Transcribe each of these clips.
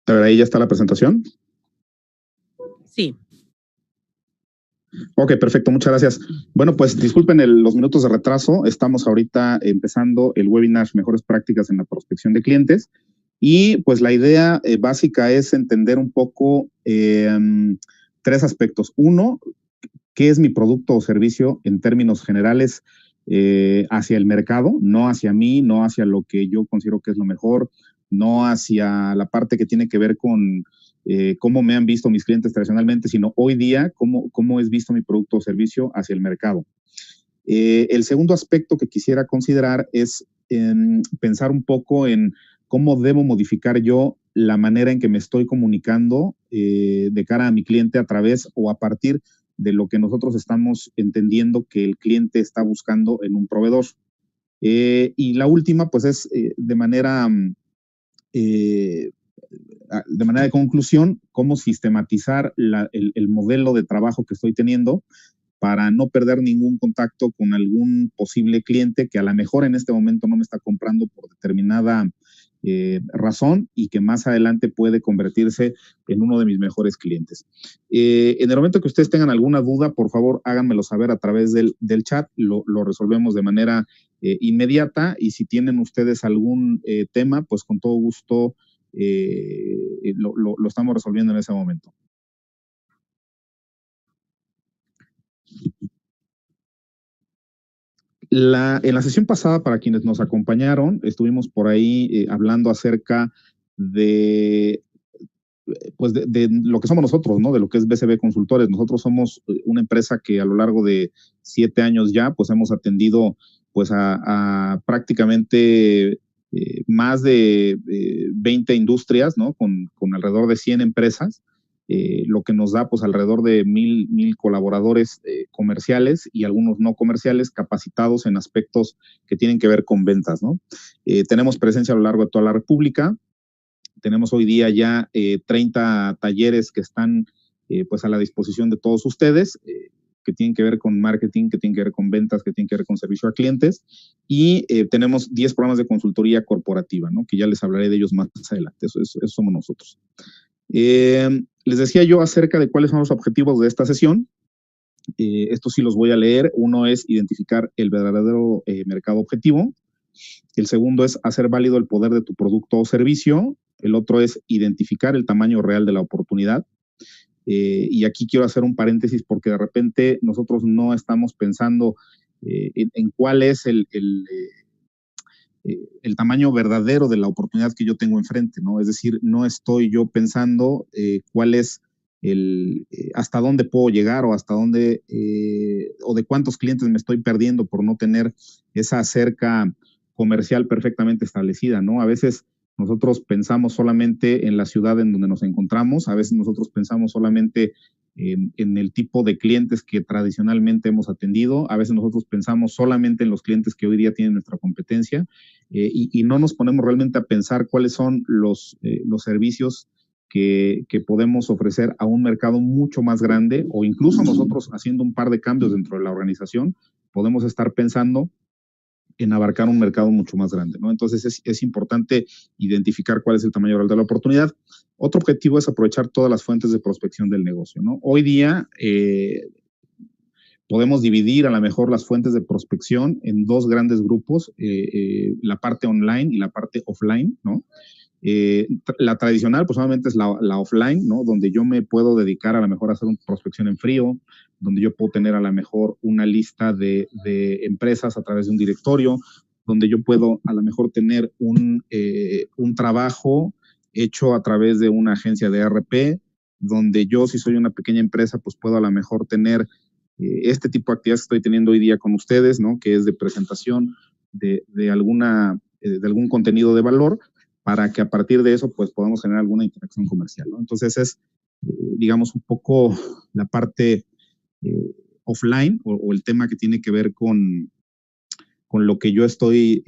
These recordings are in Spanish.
A ver, ahí ya está la presentación. Sí. Ok, perfecto, muchas gracias. Bueno, pues disculpen los minutos de retraso. Estamos ahorita empezando el webinar Mejores Prácticas en la Prospección de Clientes. Y pues la idea básica es entender un poco tres aspectos. Uno, ¿qué es mi producto o servicio en términos generales hacia el mercado? No hacia mí, no hacia lo que yo considero que es lo mejor, no hacia la parte que tiene que ver con cómo me han visto mis clientes tradicionalmente, sino hoy día cómo es visto mi producto o servicio hacia el mercado. El segundo aspecto que quisiera considerar es pensar un poco en cómo debo modificar yo la manera en que me estoy comunicando de cara a mi cliente a través o a partir de lo que nosotros estamos entendiendo que el cliente está buscando en un proveedor. Y la última, pues es de manera de conclusión, cómo sistematizar el modelo de trabajo que estoy teniendo para no perder ningún contacto con algún posible cliente que a lo mejor en este momento no me está comprando por determinada razón y que más adelante puede convertirse en uno de mis mejores clientes. En el momento que ustedes tengan alguna duda, por favor, háganmelo saber a través del chat, lo resolvemos de manera inmediata y si tienen ustedes algún tema, pues con todo gusto lo estamos resolviendo en ese momento. En la sesión pasada, para quienes nos acompañaron, estuvimos por ahí hablando acerca de lo que somos nosotros, ¿no? De lo que es BCB Consultores. Nosotros somos una empresa que a lo largo de 7 años ya, pues hemos atendido pues a prácticamente más de 20 industrias, ¿no? Con alrededor de 100 empresas. Lo que nos da pues alrededor de 1,000 colaboradores comerciales y algunos no comerciales capacitados en aspectos que tienen que ver con ventas, ¿no? Tenemos presencia a lo largo de toda la República. Tenemos hoy día ya 30 talleres que están pues a la disposición de todos ustedes, que tienen que ver con marketing, que tienen que ver con ventas, que tienen que ver con servicio a clientes. Y tenemos 10 programas de consultoría corporativa, ¿no? Que ya les hablaré de ellos más adelante. Eso somos nosotros. Les decía yo acerca de cuáles son los objetivos de esta sesión. Estos sí los voy a leer. Uno es identificar el verdadero mercado objetivo. El segundo es hacer válido el poder de tu producto o servicio. El otro es identificar el tamaño real de la oportunidad. Y aquí quiero hacer un paréntesis porque de repente nosotros no estamos pensando en cuál es el tamaño verdadero de la oportunidad que yo tengo enfrente, ¿no? Es decir, no estoy yo pensando cuál es hasta dónde puedo llegar o hasta dónde o de cuántos clientes me estoy perdiendo por no tener esa cerca comercial perfectamente establecida, ¿no? A veces nosotros pensamos solamente en la ciudad en donde nos encontramos, a veces nosotros pensamos solamente en el tipo de clientes que tradicionalmente hemos atendido, a veces nosotros pensamos solamente en los clientes que hoy día tienen nuestra competencia y no nos ponemos realmente a pensar cuáles son los servicios que podemos ofrecer a un mercado mucho más grande o incluso nosotros haciendo un par de cambios dentro de la organización podemos estar pensando en abarcar un mercado mucho más grande, ¿no? Entonces es importante identificar cuál es el tamaño real de la oportunidad. Otro objetivo es aprovechar todas las fuentes de prospección del negocio, ¿no? Hoy día podemos dividir a lo mejor las fuentes de prospección en dos grandes grupos, la parte online y la parte offline, ¿no? La tradicional, pues obviamente es la offline, ¿no? Donde yo me puedo dedicar a lo mejor a hacer una prospección en frío, donde yo puedo tener a lo mejor una lista de empresas a través de un directorio, donde yo puedo a lo mejor tener un trabajo hecho a través de una agencia de ERP, donde yo, si soy una pequeña empresa, pues puedo a lo mejor tener este tipo de actividades que estoy teniendo hoy día con ustedes, ¿no? Que es de presentación de algún contenido de valor, para que a partir de eso pues podamos generar alguna interacción comercial, ¿no? Entonces es, digamos, un poco la parte offline o el tema que tiene que ver con lo que yo estoy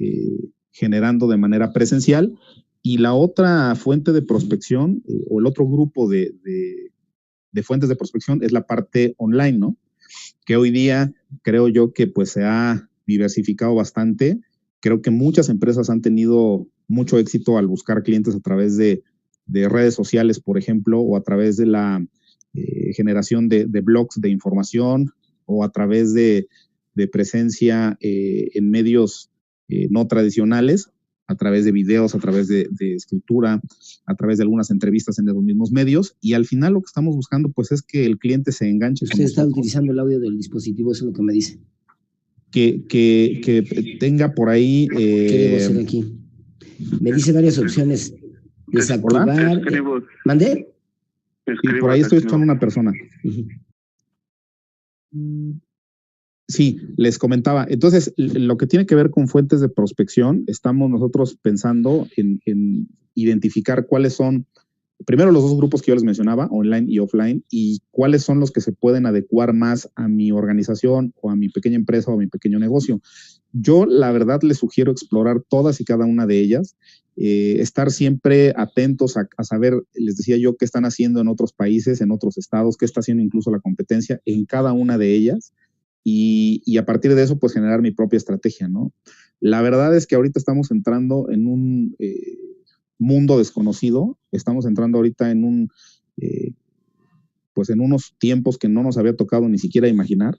generando de manera presencial. Y la otra fuente de prospección o el otro grupo de fuentes de prospección es la parte online, ¿no? Que hoy día creo yo que pues se ha diversificado bastante. Creo que muchas empresas han tenido mucho éxito al buscar clientes a través de redes sociales, por ejemplo, o a través de la generación de blogs de información, o a través de presencia en medios no tradicionales, a través de videos, a través de escritura, a través de algunas entrevistas en los mismos medios, y al final lo que estamos buscando pues es que el cliente se enganche con nosotros. Usted está utilizando el audio del dispositivo, eso es lo que me dice. Que tenga por ahí... ¿Qué debo hacer aquí? Me dice varias opciones. Desactivar... ¿Mandé? Sí, por ahí estoy escuchando una persona. Sí, les comentaba. Entonces, lo que tiene que ver con fuentes de prospección, estamos nosotros pensando en identificar cuáles son, primero los dos grupos que yo les mencionaba, online y offline, y cuáles son los que se pueden adecuar más a mi organización o a mi pequeña empresa o a mi pequeño negocio. Yo, la verdad, les sugiero explorar todas y cada una de ellas, estar siempre atentos a saber, les decía yo, qué están haciendo en otros países, en otros estados, qué está haciendo incluso la competencia en cada una de ellas, y a partir de eso, pues generar mi propia estrategia, ¿no? La verdad es que ahorita estamos entrando en un mundo desconocido, estamos entrando ahorita en pues en unos tiempos que no nos había tocado ni siquiera imaginar,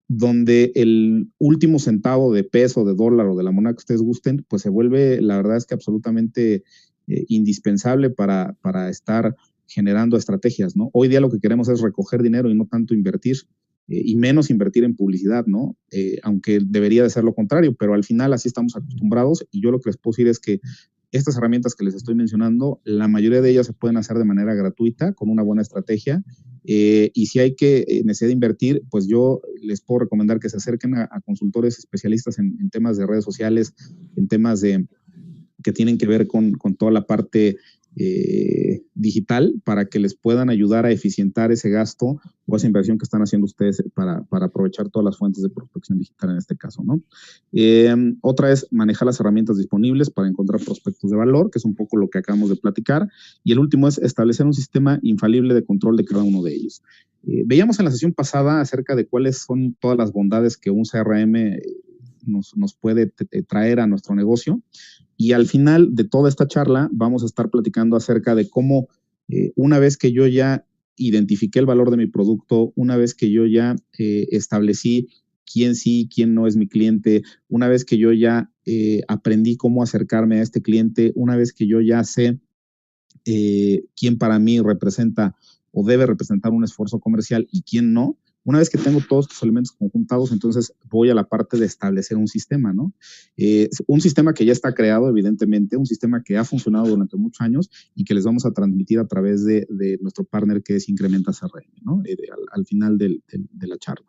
donde el último centavo de peso, de dólar o de la moneda que ustedes gusten, pues se vuelve, la verdad es que absolutamente indispensable para estar generando estrategias, ¿no? Hoy día lo que queremos es recoger dinero y no tanto invertir, y menos invertir en publicidad, ¿no? Aunque debería de ser lo contrario, pero al final así estamos acostumbrados, y yo lo que les puedo decir es que estas herramientas que les estoy mencionando, la mayoría de ellas se pueden hacer de manera gratuita, con una buena estrategia, y si hay necesidad de invertir, pues yo les puedo recomendar que se acerquen a consultores especialistas en temas de redes sociales, en temas que tienen que ver con toda la parte digital, para que les puedan ayudar a eficientar ese gasto o esa inversión que están haciendo ustedes para aprovechar todas las fuentes de prospección digital en este caso, ¿no? Otra es manejar las herramientas disponibles para encontrar prospectos de valor, que es un poco lo que acabamos de platicar, y el último es establecer un sistema infalible de control de cada uno de ellos. Veíamos en la sesión pasada acerca de cuáles son todas las bondades que un CRM nos puede traer a nuestro negocio, y al final de toda esta charla vamos a estar platicando acerca de cómo una vez que yo ya identifiqué el valor de mi producto, una vez que yo ya establecí quién sí, quién no es mi cliente, una vez que yo ya aprendí cómo acercarme a este cliente, una vez que yo ya sé quién para mí representa o debe representar un esfuerzo comercial y quién no, una vez que tengo todos estos elementos conjuntados, entonces voy a la parte de establecer un sistema, ¿no? Un sistema que ya está creado, evidentemente, un sistema que ha funcionado durante muchos años y que les vamos a transmitir a través de nuestro partner, que es Incrementa CRM, ¿no? Al final de la charla.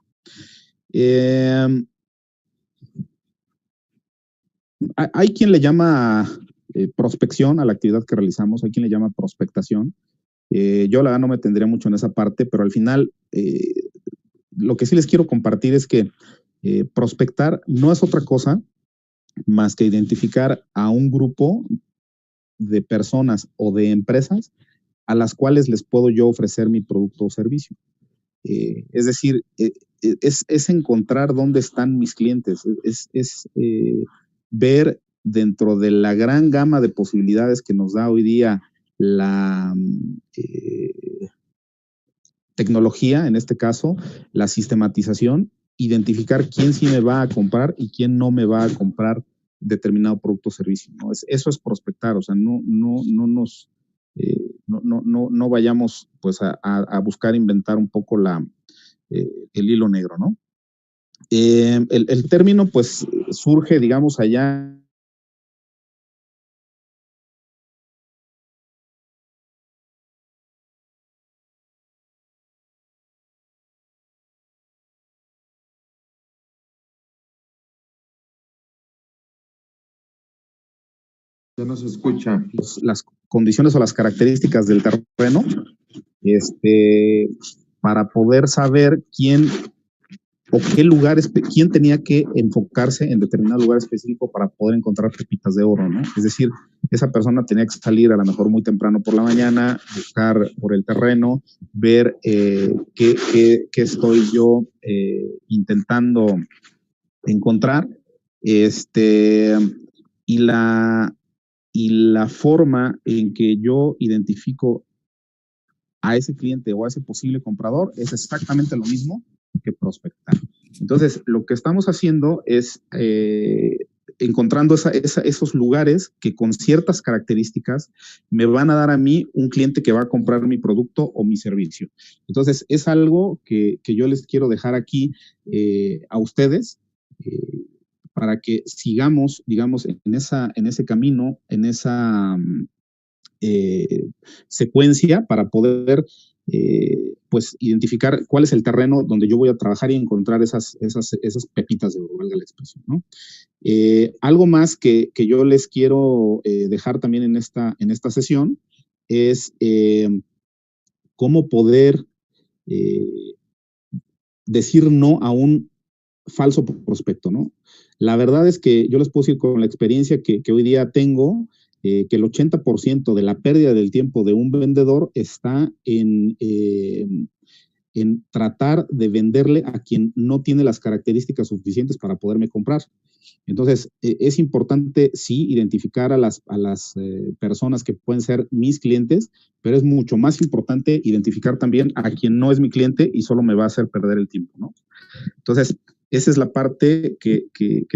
Hay quien le llama prospección a la actividad que realizamos, hay quien le llama prospectación. Yo la verdad no me tendría mucho en esa parte, pero al final lo que sí les quiero compartir es que prospectar no es otra cosa más que identificar a un grupo de personas o de empresas a las cuales les puedo yo ofrecer mi producto o servicio. Es decir, es encontrar dónde están mis clientes, es ver dentro de la gran gama de posibilidades que nos da hoy día la tecnología, en este caso, la sistematización, identificar quién sí me va a comprar y quién no me va a comprar determinado producto o servicio, ¿no? Eso es prospectar, o sea, no vayamos pues a buscar inventar un poco el hilo negro, ¿no? El término pues surge, digamos, allá Ya no se escucha. las condiciones o las características del terreno, para poder saber quién o qué lugares, quién tenía que enfocarse en determinado lugar específico para poder encontrar pepitas de oro, ¿no? Es decir, esa persona tenía que salir a lo mejor muy temprano por la mañana, buscar por el terreno, ver qué estoy yo intentando encontrar, y y la forma en que yo identifico a ese cliente o a ese posible comprador es exactamente lo mismo que prospectar. Entonces, lo que estamos haciendo es encontrando esos lugares que con ciertas características me van a dar a mí un cliente que va a comprar mi producto o mi servicio. Entonces, es algo que yo les quiero dejar aquí a ustedes para que sigamos, digamos, en ese camino, en esa secuencia para poder pues identificar cuál es el terreno donde yo voy a trabajar y encontrar esas pepitas de oro, valga la expresión, ¿no? Algo más que yo les quiero dejar también en esta sesión es cómo poder decir no a un falso prospecto, ¿no? La verdad es que yo les puedo decir con la experiencia que hoy día tengo, que el 80% de la pérdida del tiempo de un vendedor está en tratar de venderle a quien no tiene las características suficientes para poderme comprar. Entonces, es importante, sí, identificar a las personas que pueden ser mis clientes, pero es mucho más importante identificar también a quien no es mi cliente y solo me va a hacer perder el tiempo, ¿no? Entonces, esa es la parte que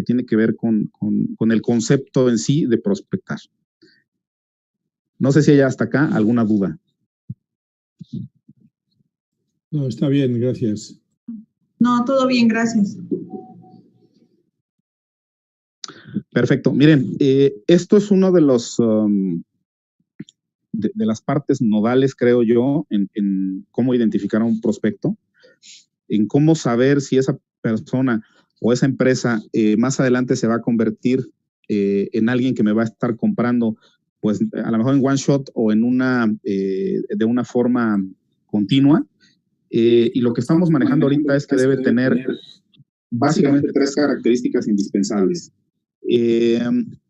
tiene que ver con el concepto en sí de prospectar. No sé si hay hasta acá alguna duda. No, está bien, gracias. No, todo bien, gracias. Perfecto. Miren, esto es uno de los de las partes nodales, creo yo, en cómo identificar a un prospecto, en cómo saber si esa persona o esa empresa más adelante se va a convertir en alguien que me va a estar comprando, pues a lo mejor en one shot o en de una forma continua. Y lo que estamos manejando ahorita es que debe tener básicamente 3 características indispensables.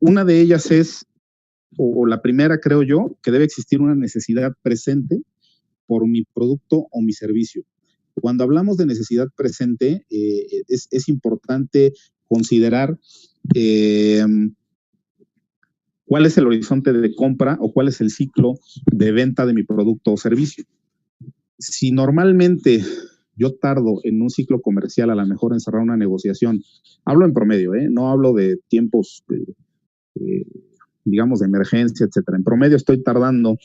Una de ellas es, o la primera creo yo, que debe existir una necesidad presente por mi producto o mi servicio. Cuando hablamos de necesidad presente, es importante considerar cuál es el horizonte de compra o cuál es el ciclo de venta de mi producto o servicio. Si normalmente yo tardo en un ciclo comercial a lo mejor en cerrar una negociación, hablo en promedio, no hablo de tiempos, digamos, de emergencia, etcétera. En promedio estoy tardando,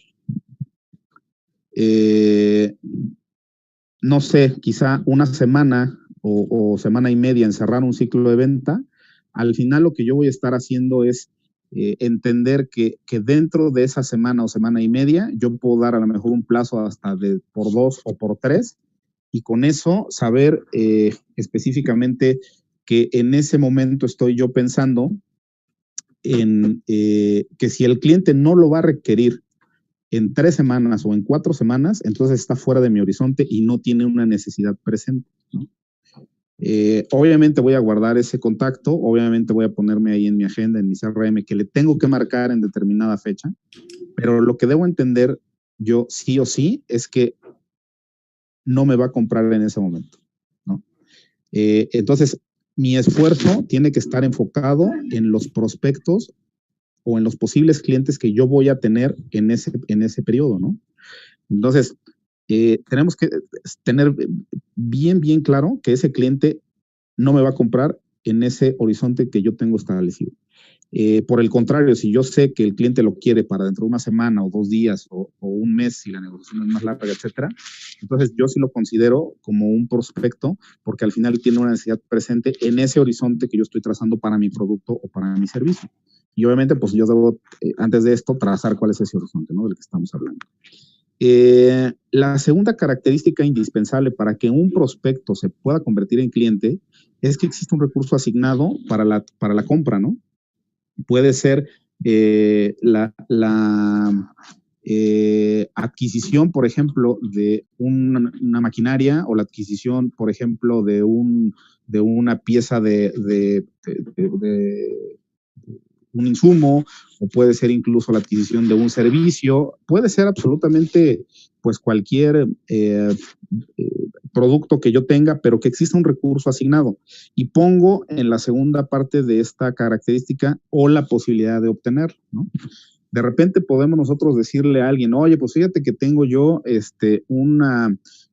no sé, quizá una semana o semana y media en cerrar un ciclo de venta. Al final lo que yo voy a estar haciendo es entender que dentro de esa semana o semana y media yo puedo dar a lo mejor un plazo hasta por 2 o por 3 y con eso saber específicamente que en ese momento estoy yo pensando en que si el cliente no lo va a requerir en 3 semanas o en 4 semanas, entonces está fuera de mi horizonte y no tiene una necesidad presente, ¿no? Obviamente voy a guardar ese contacto, obviamente voy a ponerme ahí en mi agenda, en mi CRM, que le tengo que marcar en determinada fecha, pero lo que debo entender yo sí o sí es que no me va a comprar en ese momento, ¿no? Entonces, mi esfuerzo tiene que estar enfocado en los prospectos o en los posibles clientes que yo voy a tener en ese periodo, ¿no? Entonces, tenemos que tener bien claro que ese cliente no me va a comprar en ese horizonte que yo tengo establecido. Por el contrario, si yo sé que el cliente lo quiere para dentro de una semana o 2 días o un mes, si la negociación es más larga, etcétera, entonces yo sí lo considero como un prospecto porque al final tiene una necesidad presente en ese horizonte que yo estoy trazando para mi producto o para mi servicio. Y obviamente, pues yo debo, antes de esto, trazar cuál es ese horizonte, ¿no? Del que estamos hablando. La segunda característica indispensable para que un prospecto se pueda convertir en cliente es que existe un recurso asignado para la compra, ¿no? Puede ser la adquisición, por ejemplo, de una maquinaria o la adquisición, por ejemplo, de una pieza de un insumo, o puede ser incluso la adquisición de un servicio, puede ser absolutamente pues cualquier producto que yo tenga, pero que exista un recurso asignado. Y pongo en la segunda parte de esta característica o la posibilidad de obtenerlo, ¿no? De repente podemos nosotros decirle a alguien, oye, pues fíjate que tengo yo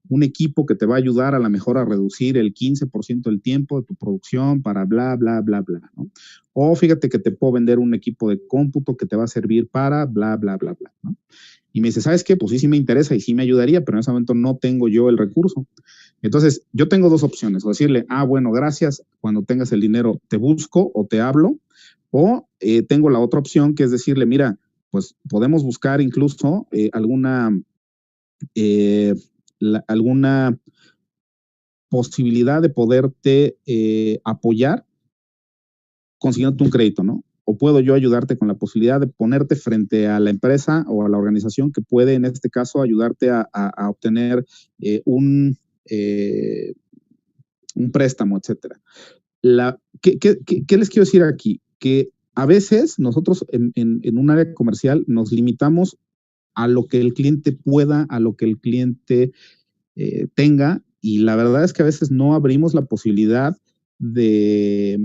un equipo que te va a ayudar a lo mejor a reducir el 15% del tiempo de tu producción para bla, bla, bla, bla, ¿no? O fíjate que te puedo vender un equipo de cómputo que te va a servir para bla, bla, bla, bla, ¿no? Y me dice, ¿sabes qué? Pues sí me interesa y sí me ayudaría, pero en ese momento no tengo yo el recurso. Entonces, yo tengo dos opciones, o decirle, bueno, gracias, cuando tengas el dinero te busco o te hablo, o tengo la otra opción que es decirle, mira, pues podemos buscar incluso alguna posibilidad de poderte apoyar consiguiéndote un crédito, ¿no? O puedo yo ayudarte con la posibilidad de ponerte frente a la empresa o a la organización que puede, en este caso, ayudarte a obtener un préstamo, etcétera. ¿Qué les quiero decir aquí? Que a veces nosotros en un área comercial nos limitamos a lo que el cliente pueda, a lo que el cliente tenga, y la verdad es que a veces no abrimos la posibilidad de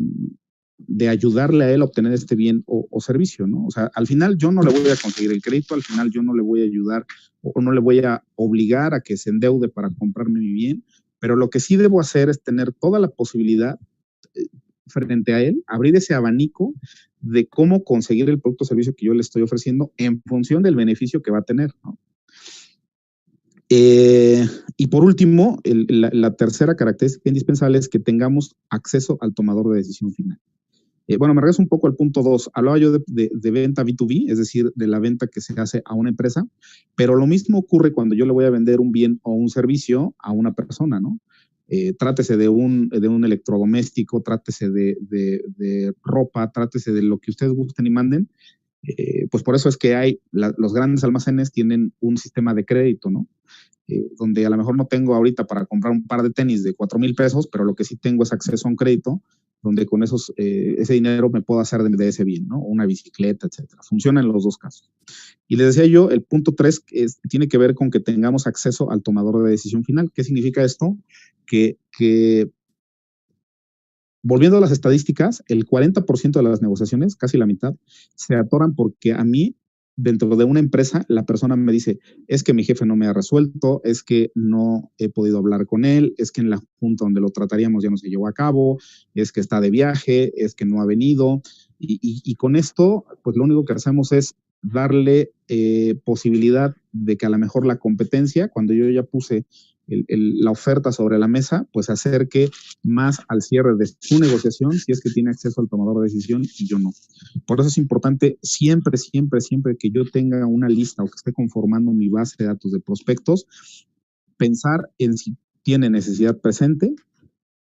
ayudarle a él a obtener este bien o servicio, ¿no? O sea, al final yo no le voy a conseguir el crédito, al final yo no le voy a ayudar o no le voy a obligar a que se endeude para comprarme mi bien, pero lo que sí debo hacer es tener toda la posibilidad frente a él, abrir ese abanico de cómo conseguir el producto o servicio que yo le estoy ofreciendo en función del beneficio que va a tener, ¿no? Y por último, la tercera característica indispensable es que tengamos acceso al tomador de decisión final. Bueno, me regreso un poco al punto 2. Hablaba yo de venta B2B, es decir, de la venta que se hace a una empresa, pero lo mismo ocurre cuando yo le voy a vender un bien o un servicio a una persona, ¿no? Trátese de un electrodoméstico, trátese de ropa, trátese de lo que ustedes gusten y manden. Pues por eso es que los grandes almacenes tienen un sistema de crédito, ¿no? Donde a lo mejor no tengo ahorita para comprar un par de tenis de 4,000 pesos, pero lo que sí tengo es acceso a un crédito, donde con ese dinero me puedo hacer de ese bien, ¿no? Una bicicleta, etcétera. Funciona en los dos casos. Y les decía yo, el punto 3 tiene que ver con que tengamos acceso al tomador de decisión final. ¿Qué significa esto? Que volviendo a las estadísticas, el 40% de las negociaciones, casi la mitad, se atoran porque a mí, dentro de una empresa, la persona me dice, es que mi jefe no me ha resuelto, es que no he podido hablar con él, es que en la junta donde lo trataríamos ya no se llevó a cabo, es que está de viaje, es que no ha venido. Y con esto, pues lo único que hacemos es darle posibilidad de que a lo mejor la competencia, cuando yo ya puse la oferta sobre la mesa, pues se acerque más al cierre de su negociación si es que tiene acceso al tomador de decisión y yo no. Por eso es importante siempre que yo tenga una lista o que esté conformando mi base de datos de prospectos, pensar en si tiene necesidad presente,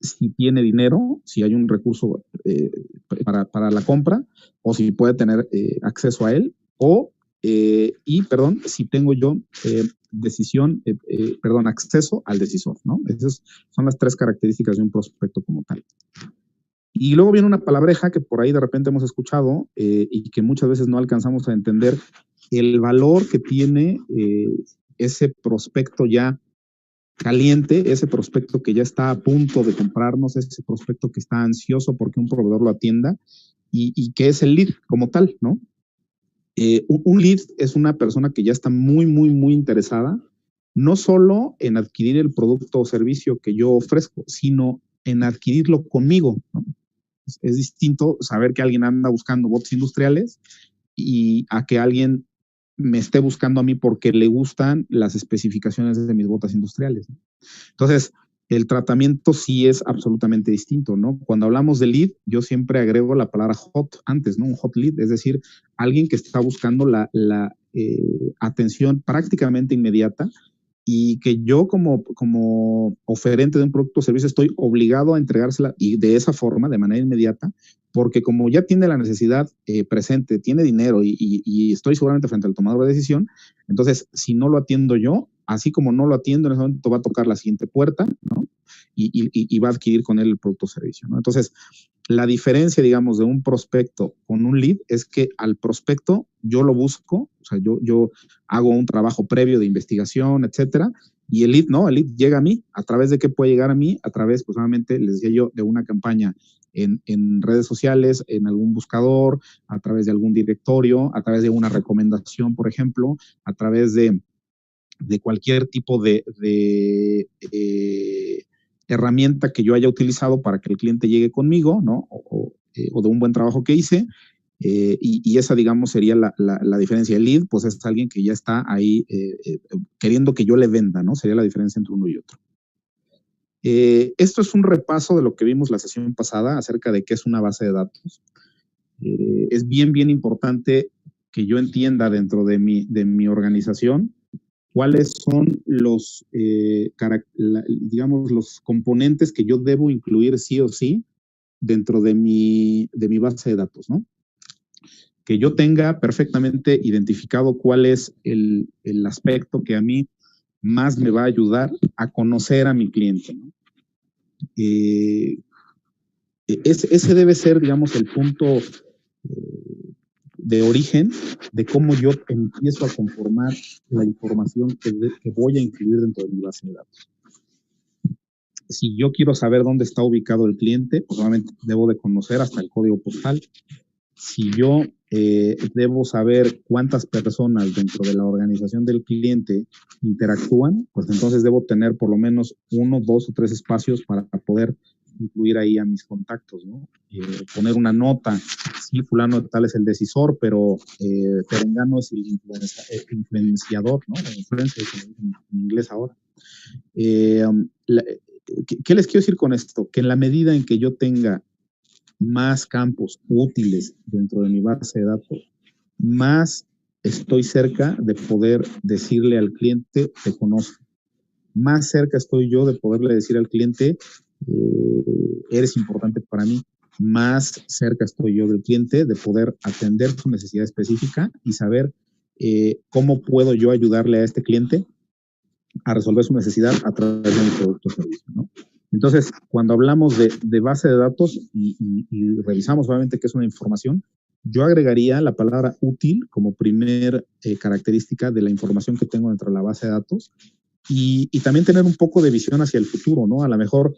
si tiene dinero, si hay un recurso para la compra o si puede tener acceso a él o si tengo yo acceso al decisor, ¿no? Esas son las 3 características de un prospecto como tal. Y luego viene una palabreja que por ahí de repente hemos escuchado y que muchas veces no alcanzamos a entender el valor que tiene ese prospecto ya caliente, ese prospecto que ya está a punto de comprarnos, ese prospecto que está ansioso porque un proveedor lo atienda y que es el lead como tal, ¿no? Un lead es una persona que ya está muy interesada, no solo en adquirir el producto o servicio que yo ofrezco, sino en adquirirlo conmigo, ¿no? Es distinto saber que alguien anda buscando bots industriales y a que alguien me esté buscando a mí porque le gustan las especificaciones de mis botas industriales, ¿no? Entonces, el tratamiento sí es absolutamente distinto, ¿no? Cuando hablamos de lead, yo siempre agrego la palabra hot antes, ¿no? Un hot lead, es decir, alguien que está buscando la atención prácticamente inmediata y que yo como oferente de un producto o servicio estoy obligado a entregársela y de esa forma, de manera inmediata, porque como ya tiene la necesidad presente, tiene dinero y estoy seguramente frente al tomador de decisión, entonces si no lo atiendo yo, así como no lo atiendo, en ese momento va a tocar la siguiente puerta, ¿no? Y va a adquirir con él el producto o servicio, ¿no? Entonces, la diferencia, digamos, de un prospecto con un lead es que al prospecto yo lo busco, o sea, yo hago un trabajo previo de investigación, etcétera, y el lead no, el lead llega a mí. ¿A través de qué puede llegar a mí? A través, pues, obviamente, les decía yo, de una campaña en redes sociales, en algún buscador, a través de algún directorio, a través de una recomendación, por ejemplo, a través de cualquier tipo de herramienta que yo haya utilizado para que el cliente llegue conmigo, ¿no? O de un buen trabajo que hice. Y esa, digamos, sería la diferencia. El lead, pues es alguien que ya está ahí queriendo que yo le venda, ¿no? Sería la diferencia entre uno y otro. Esto es un repaso de lo que vimos la sesión pasada acerca de qué es una base de datos. Es bien importante que yo entienda dentro de mi organización cuáles son los, digamos, los componentes que yo debo incluir sí o sí dentro de mi base de datos, ¿no? Que yo tenga perfectamente identificado cuál es el aspecto que a mí más me va a ayudar a conocer a mi cliente, ¿no? Ese debe ser, digamos, el punto de origen de cómo yo empiezo a conformar la información que voy a incluir dentro de mi base de datos. Si yo quiero saber dónde está ubicado el cliente, pues obviamente debo de conocer hasta el código postal. Si yo debo saber cuántas personas dentro de la organización del cliente interactúan, pues entonces debo tener por lo menos 1, 2 o 3 espacios para poder incluir ahí a mis contactos, ¿no? Poner una nota, sí, fulano tal es el decisor, pero perengano es el influenciador, ¿no? La influencia, en inglés ahora. ¿Qué les quiero decir con esto? Que en la medida en que yo tenga más campos útiles dentro de mi base de datos, más estoy cerca de poder decirle al cliente, te conozco. Más cerca estoy yo de poderle decir al cliente, eres importante para mí. Más cerca estoy yo del cliente de poder atender su necesidad específica y saber cómo puedo yo ayudarle a este cliente a resolver su necesidad a través de mi producto o servicio, ¿no? Entonces, cuando hablamos de base de datos y revisamos obviamente qué es una información, yo agregaría la palabra útil como primer característica de la información que tengo dentro de la base de datos y también tener un poco de visión hacia el futuro, ¿no? A lo mejor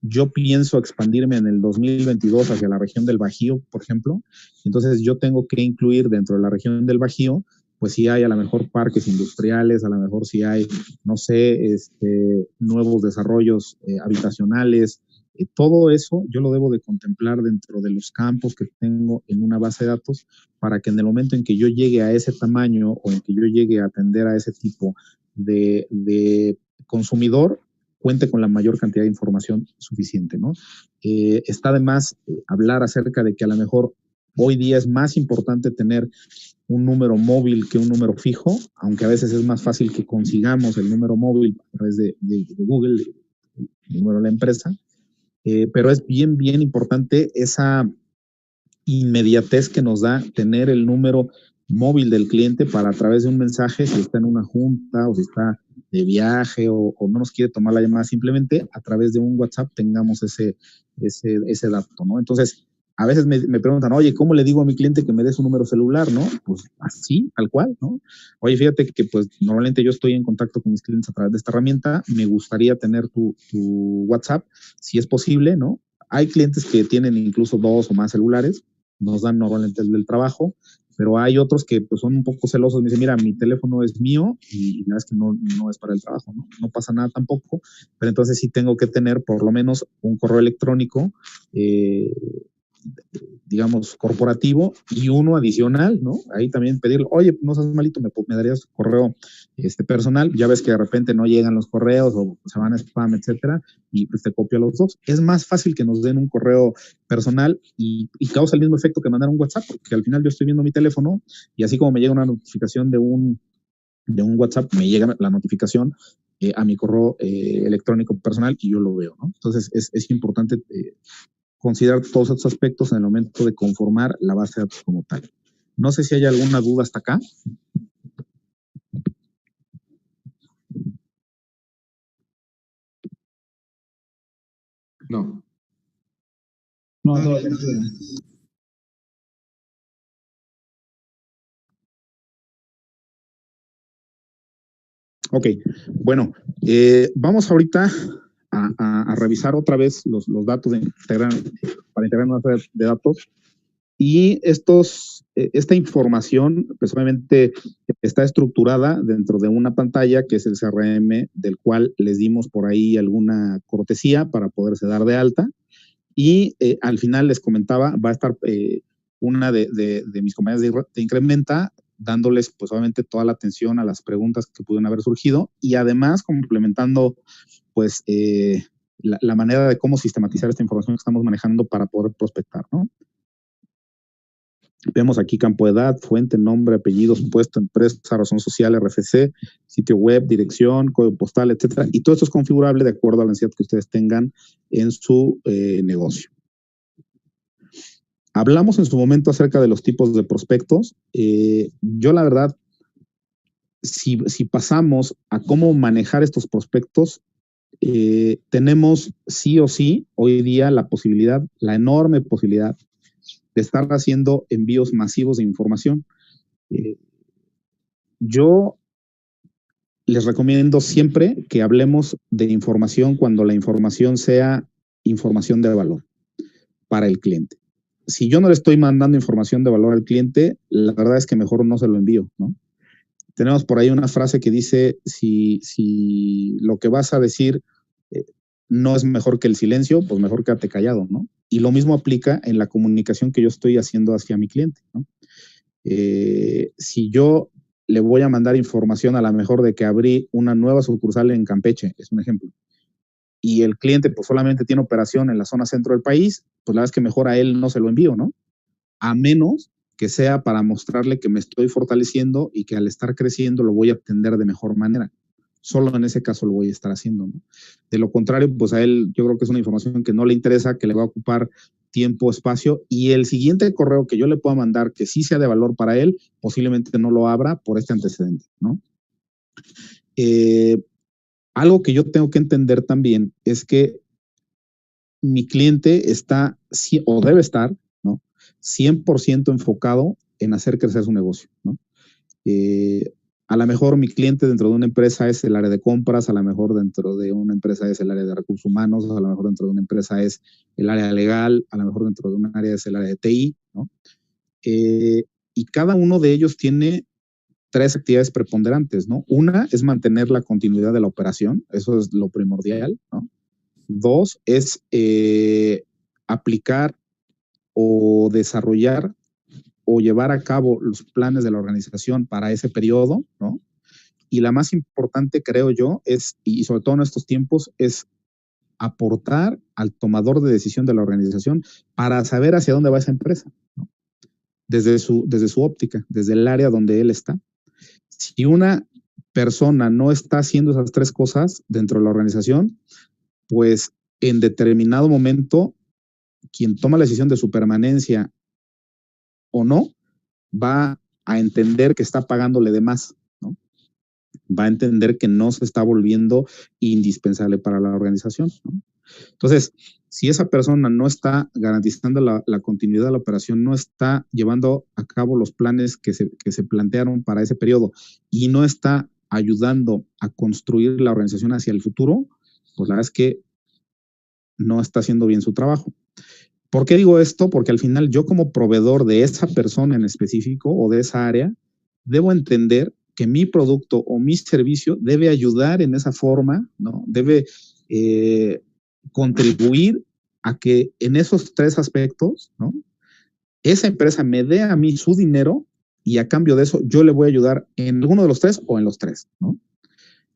yo pienso expandirme en el 2022 hacia la región del Bajío, por ejemplo, entonces yo tengo que incluir dentro de la región del Bajío pues sí hay a lo mejor parques industriales, a lo mejor sí hay, no sé, nuevos desarrollos habitacionales. Todo eso yo lo debo de contemplar dentro de los campos que tengo en una base de datos para que en el momento en que yo llegue a ese tamaño o en que yo llegue a atender a ese tipo de consumidor, cuente con la mayor cantidad de información suficiente, ¿no? Está de más hablar acerca de que a lo mejor hoy día es más importante tener un número móvil que un número fijo, aunque a veces es más fácil que consigamos el número móvil a través de Google, el número de la empresa, pero es bien importante esa inmediatez que nos da tener el número móvil del cliente para a través de un mensaje, si está en una junta o si está de viaje o no nos quiere tomar la llamada, simplemente a través de un WhatsApp tengamos ese dato, ¿no? Entonces, a veces me preguntan, oye, ¿cómo le digo a mi cliente que me dé su número celular, no? Pues así, tal cual, ¿no? Oye, fíjate que pues normalmente yo estoy en contacto con mis clientes a través de esta herramienta, me gustaría tener tu WhatsApp, si es posible, ¿no? Hay clientes que tienen incluso 2 o más celulares, nos dan normalmente el del trabajo, pero hay otros que pues, son un poco celosos, me dicen, mira, mi teléfono es mío y la verdad es que no es para el trabajo, ¿no? No pasa nada tampoco, pero entonces sí tengo que tener por lo menos un correo electrónico, digamos, corporativo y uno adicional, ¿no? Ahí también pedirle, oye, no seas malito, me darías correo personal, ya ves que de repente no llegan los correos o se van a spam, etcétera, y pues te copio los dos. Es más fácil que nos den un correo personal y causa el mismo efecto que mandar un WhatsApp, porque al final yo estoy viendo mi teléfono y así como me llega una notificación de un WhatsApp, me llega la notificación a mi correo electrónico personal y yo lo veo, ¿no? Entonces es importante considerar todos estos aspectos en el momento de conformar la base de datos como tal. No sé si hay alguna duda hasta acá. No. No, no. Ok, bueno, vamos ahorita a revisar otra vez los datos para integrar una red de datos. Y esta información, pues obviamente está estructurada dentro de una pantalla que es el CRM, del cual les dimos por ahí alguna cortesía para poderse dar de alta. Y al final les comentaba, va a estar una de mis compañeras de Incrementa dándoles pues obviamente toda la atención a las preguntas que pudieron haber surgido y además complementando pues la manera de cómo sistematizar esta información que estamos manejando para poder prospectar, ¿no? Vemos aquí campo de edad, fuente, nombre, apellidos, puesto, empresa, razón social, RFC, sitio web, dirección, código postal, etcétera. Y todo esto es configurable de acuerdo a la necesidad que ustedes tengan en su negocio. Hablamos en su momento acerca de los tipos de prospectos. Yo, la verdad, si pasamos a cómo manejar estos prospectos, tenemos sí o sí hoy día la posibilidad, la enorme posibilidad de estar haciendo envíos masivos de información. Yo les recomiendo siempre que hablemos de información cuando la información sea información de valor para el cliente. Si yo no le estoy mandando información de valor al cliente, la verdad es que mejor no se lo envío, ¿no? Tenemos por ahí una frase que dice, si lo que vas a decir no es mejor que el silencio, pues mejor quédate callado, ¿no? Y lo mismo aplica en la comunicación que yo estoy haciendo hacia mi cliente, ¿no? Si yo le voy a mandar información a lo mejor de que abrí una nueva sucursal en Campeche, es un ejemplo, y el cliente pues solamente tiene operación en la zona centro del país, pues la verdad es que mejor a él no se lo envío, ¿no? A menos que sea para mostrarle que me estoy fortaleciendo y que al estar creciendo lo voy a atender de mejor manera. Solo en ese caso lo voy a estar haciendo, ¿no? De lo contrario, pues a él yo creo que es una información que no le interesa, que le va a ocupar tiempo, espacio, y el siguiente correo que yo le pueda mandar que sí sea de valor para él, posiblemente no lo abra por este antecedente, ¿no? Algo que yo tengo que entender también es que mi cliente está, o debe estar, ¿no? 100% enfocado en hacer crecer su negocio, ¿no? A lo mejor mi cliente dentro de una empresa es el área de compras, a lo mejor dentro de una empresa es el área de recursos humanos, a lo mejor dentro de una empresa es el área legal, a lo mejor dentro de un área es el área de TI, ¿no? Y cada uno de ellos tiene 3 actividades preponderantes, ¿no? Una es mantener la continuidad de la operación, eso es lo primordial, ¿no? 2 es aplicar o desarrollar o llevar a cabo los planes de la organización para ese periodo, ¿no? Y la más importante, creo yo, es, y sobre todo en estos tiempos, es aportar al tomador de decisión de la organización para saber hacia dónde va esa empresa, ¿no? Desde su óptica, desde el área donde él está. Si una persona no está haciendo esas 3 cosas dentro de la organización, pues en determinado momento, quien toma la decisión de su permanencia o no, va a entender que está pagándole de más, ¿no? Va a entender que no se está volviendo indispensable para la organización, ¿no? Entonces, si esa persona no está garantizando la continuidad de la operación, no está llevando a cabo los planes que se plantearon para ese periodo y no está ayudando a construir la organización hacia el futuro, pues la verdad es que no está haciendo bien su trabajo. ¿Por qué digo esto? Porque al final yo como proveedor de esa persona en específico o de esa área, debo entender que mi producto o mi servicio debe ayudar en esa forma, ¿no? Debe contribuir a que en esos 3 aspectos, ¿no? Esa empresa me dé a mí su dinero y a cambio de eso yo le voy a ayudar en alguno de los 3 o en los 3, ¿no?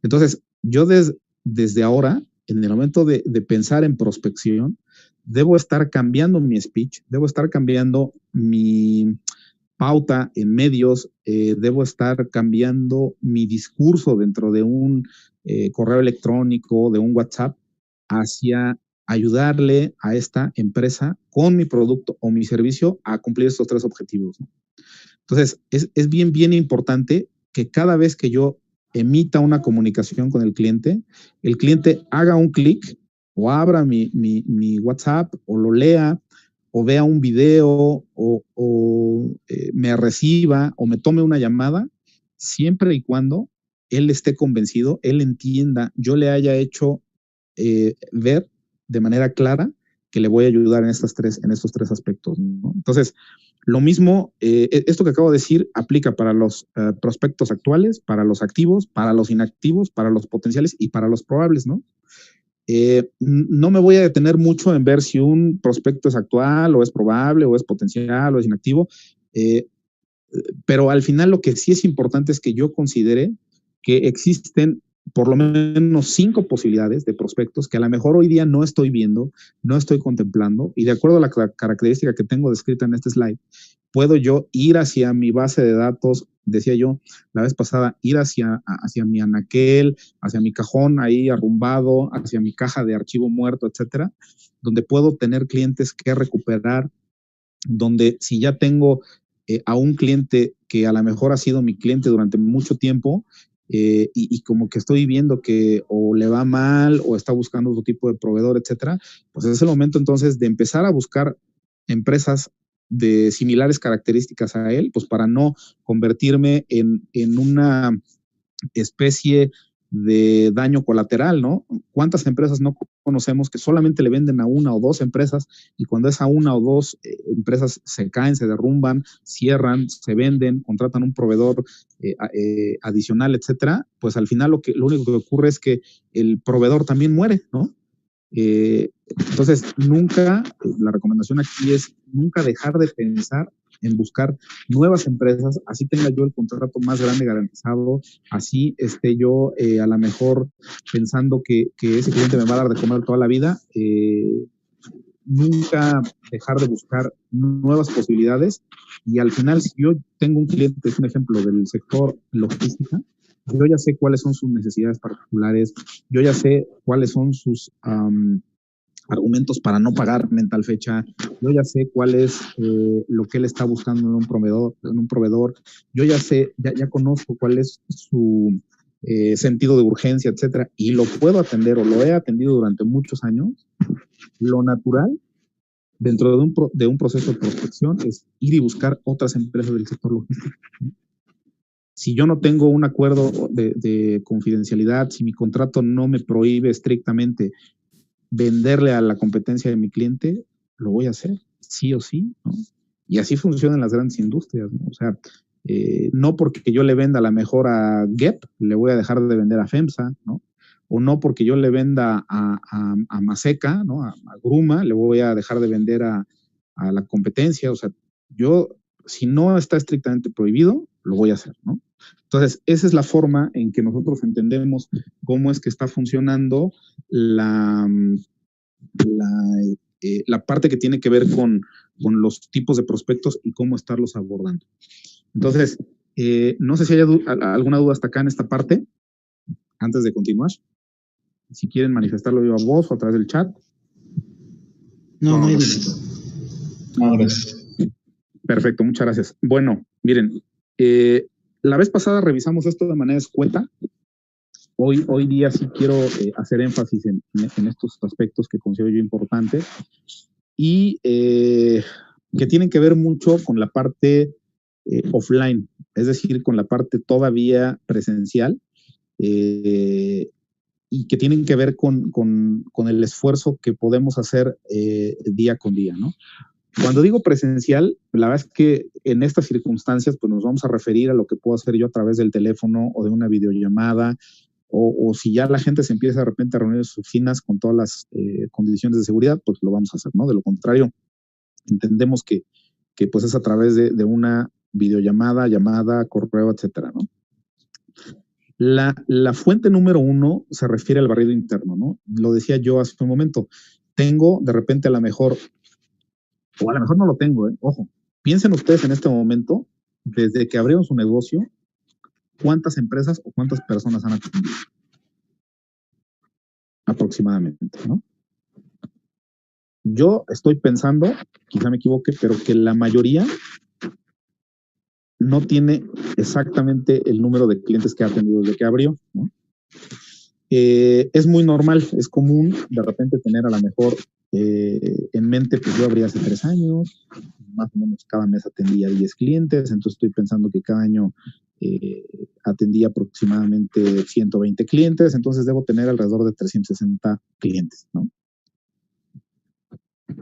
Entonces, yo desde ahora, en el momento de pensar en prospección, debo estar cambiando mi speech, debo estar cambiando mi pauta en medios, debo estar cambiando mi discurso dentro de un correo electrónico, de un WhatsApp, hacia ayudarle a esta empresa con mi producto o mi servicio a cumplir estos 3 objetivos, ¿no? Entonces, es bien, bien importante que cada vez que yo emita una comunicación con el cliente haga un clic o abra mi WhatsApp o lo lea o vea un video o me reciba o me tome una llamada, siempre y cuando él esté convencido, él entienda, yo le haya hecho ver de manera clara que le voy a ayudar en estos tres aspectos, ¿no? Entonces, lo mismo, esto que acabo de decir aplica para los prospectos actuales, para los activos, para los inactivos, para los potenciales y para los probables, ¿no? No me voy a detener mucho en ver si un prospecto es actual o es probable o es potencial o es inactivo, pero al final lo que sí es importante es que yo considere que existen por lo menos 5 posibilidades de prospectos que a lo mejor hoy día no estoy viendo, no estoy contemplando, y de acuerdo a la característica que tengo descrita en este slide, puedo yo ir hacia mi base de datos, decía yo la vez pasada, ir hacia mi anaquel, hacia mi cajón ahí arrumbado, hacia mi caja de archivo muerto, etcétera, donde puedo tener clientes que recuperar, donde si ya tengo a un cliente que a lo mejor ha sido mi cliente durante mucho tiempo, y como que estoy viendo que o le va mal o está buscando otro tipo de proveedor, etcétera, pues es el momento entonces de empezar a buscar empresas de similares características a él, pues para no convertirme en una especie de daño colateral, ¿no? ¿Cuántas empresas no conocemos que solamente le venden a una o dos empresas y cuando esa una o dos empresas se caen, se derrumban, cierran, se venden, contratan un proveedor adicional, etcétera? Pues al final lo único que ocurre es que el proveedor también muere, ¿no? Entonces, la recomendación aquí es nunca dejar de pensar en buscar nuevas empresas, así tenga yo el contrato más grande garantizado, así esté yo a lo mejor pensando que ese cliente me va a dar de comer toda la vida, nunca dejar de buscar nuevas posibilidades, y al final si yo tengo un cliente, es un ejemplo del sector logística, yo ya sé cuáles son sus necesidades particulares, yo ya sé cuáles son sus argumentos para no pagarme en tal fecha, yo ya sé cuál es lo que él está buscando en un proveedor, yo ya sé, ya conozco cuál es su sentido de urgencia, etcétera, y lo puedo atender o lo he atendido durante muchos años. Lo natural dentro de un proceso de prospección es ir y buscar otras empresas del sector logístico. Si yo no tengo un acuerdo de confidencialidad, si mi contrato no me prohíbe estrictamente venderle a la competencia de mi cliente, lo voy a hacer, sí o sí, ¿no? Y así funcionan las grandes industrias, ¿no? O sea, no porque yo le venda a la mejor a Gap, le voy a dejar de vender a FEMSA, ¿no? O no porque yo le venda a Maseca, ¿no? A Gruma, le voy a dejar de vender a la competencia. O sea, yo, si no está estrictamente prohibido, lo voy a hacer, ¿no? Entonces, esa es la forma en que nosotros entendemos cómo es que está funcionando la parte que tiene que ver con los tipos de prospectos y cómo estarlos abordando. Entonces, no sé si hay alguna duda hasta acá en esta parte, antes de continuar. Si quieren manifestarlo viva voz o a través del chat. No hay duda. No, gracias. Perfecto, muchas gracias. Bueno, miren, la vez pasada revisamos esto de manera escueta. Hoy día sí quiero hacer énfasis en estos aspectos que considero yo importantes y que tienen que ver mucho con la parte offline, es decir, con la parte todavía presencial, y que tienen que ver con el esfuerzo que podemos hacer día con día, ¿no? Cuando digo presencial, la verdad es que en estas circunstancias pues nos vamos a referir a lo que puedo hacer yo a través del teléfono o de una videollamada, o si ya la gente se empieza de repente a reunir en sus oficinas con todas las condiciones de seguridad, pues lo vamos a hacer, ¿no? De lo contrario, entendemos que pues es a través de una videollamada, llamada, correo, etcétera, ¿no? La fuente número 1 se refiere al barrido interno, ¿no? Lo decía yo hace un momento. Tengo de repente a lo mejor, o a lo mejor no lo tengo, ojo. Piensen ustedes en este momento, desde que abrieron su negocio, ¿cuántas empresas o cuántas personas han atendido? Aproximadamente, ¿no? Yo estoy pensando, quizá me equivoque, pero que la mayoría no tiene exactamente el número de clientes que ha atendido desde que abrió, ¿no? Es muy normal, es común de repente tener a lo mejor en mente, pues yo abrí hace 3 años, más o menos cada mes atendía 10 clientes, entonces estoy pensando que cada año atendí aproximadamente 120 clientes, entonces debo tener alrededor de 360 clientes, ¿no?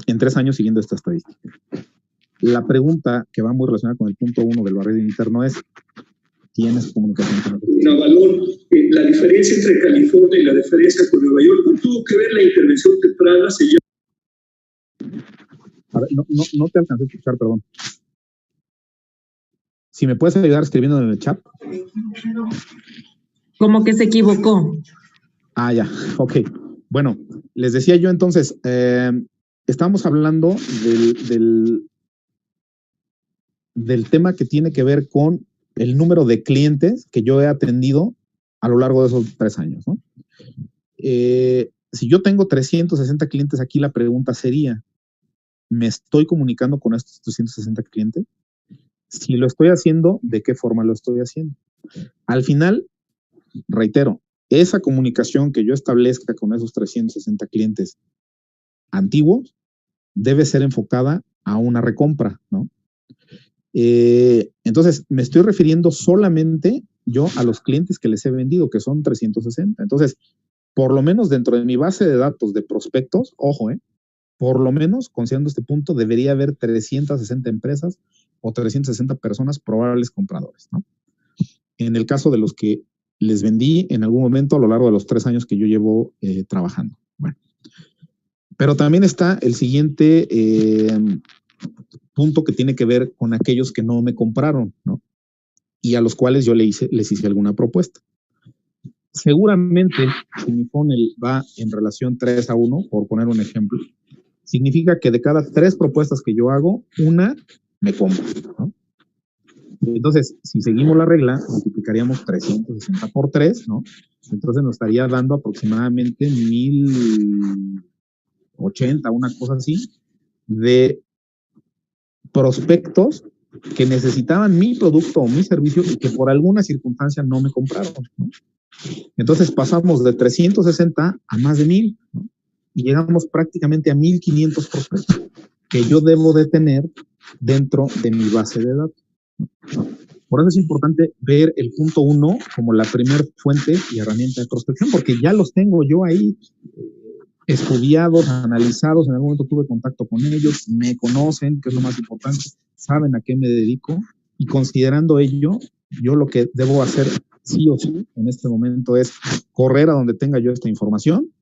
En 3 años siguiendo esta estadística. La pregunta que va muy relacionada con el punto 1 del barrido interno es, ¿tienes comunicación con nosotros? Navalón, la diferencia entre California y la diferencia con Nueva York, ¿no tuvo que ver la intervención temprana? A ver, no te alcancé a escuchar, perdón. Si me puedes ayudar escribiendo en el chat. Como que se equivocó. Ah, ya, ok. Bueno, les decía yo entonces, estamos hablando del tema que tiene que ver con el número de clientes que yo he atendido a lo largo de esos 3 años, ¿no? Si yo tengo 360 clientes aquí, la pregunta sería, ¿me estoy comunicando con estos 360 clientes? Si lo estoy haciendo, ¿de qué forma lo estoy haciendo? Al final, reitero, esa comunicación que yo establezca con esos 360 clientes antiguos debe ser enfocada a una recompra, ¿no? Entonces, me estoy refiriendo solamente yo a los clientes que les he vendido, que son 360. Entonces, por lo menos dentro de mi base de datos de prospectos, ojo, por lo menos, considerando este punto, debería haber 360 empresas o 360 personas probables compradores, ¿no? En el caso de los que les vendí en algún momento a lo largo de los 3 años que yo llevo trabajando. Bueno, pero también está el siguiente punto que tiene que ver con aquellos que no me compraron, ¿no? Y a los cuales yo les hice alguna propuesta. Seguramente, si mi funnel va en relación 3-1, por poner un ejemplo, significa que de cada 3 propuestas que yo hago, una me compra, ¿no? Entonces, si seguimos la regla, multiplicaríamos 360 por 3, ¿no? Entonces nos estaría dando aproximadamente 1080, una cosa así, de prospectos que necesitaban mi producto o mi servicio y que por alguna circunstancia no me compraron, ¿no? Entonces pasamos de 360 a más de 1000, ¿no? Y llegamos prácticamente a 1500 prospectos que yo debo de tener dentro de mi base de datos. Por eso es importante ver el punto 1 como la primera fuente y herramienta de prospección, porque ya los tengo yo ahí estudiados, analizados, en algún momento tuve contacto con ellos, me conocen, que es lo más importante, saben a qué me dedico, y considerando ello, yo lo que debo hacer sí o sí en este momento es correr a donde tenga yo esta información,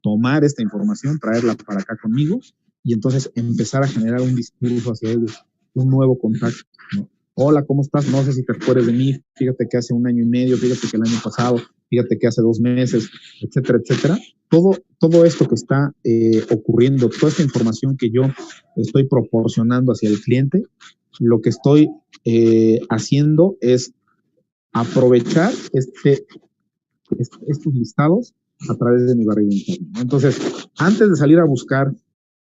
tomar esta información, traerla para acá conmigo, y entonces empezar a generar un discurso hacia ellos, un nuevo contacto, ¿no? Hola, ¿cómo estás? No sé si te acuerdas de mí, fíjate que hace 1 año y medio, fíjate que el año pasado, fíjate que hace 2 meses, etcétera, etcétera. Todo esto que está ocurriendo, toda esta información que yo estoy proporcionando hacia el cliente, lo que estoy haciendo es aprovechar estos listados a través de mi barrido interno, ¿no? Entonces, antes de salir a buscar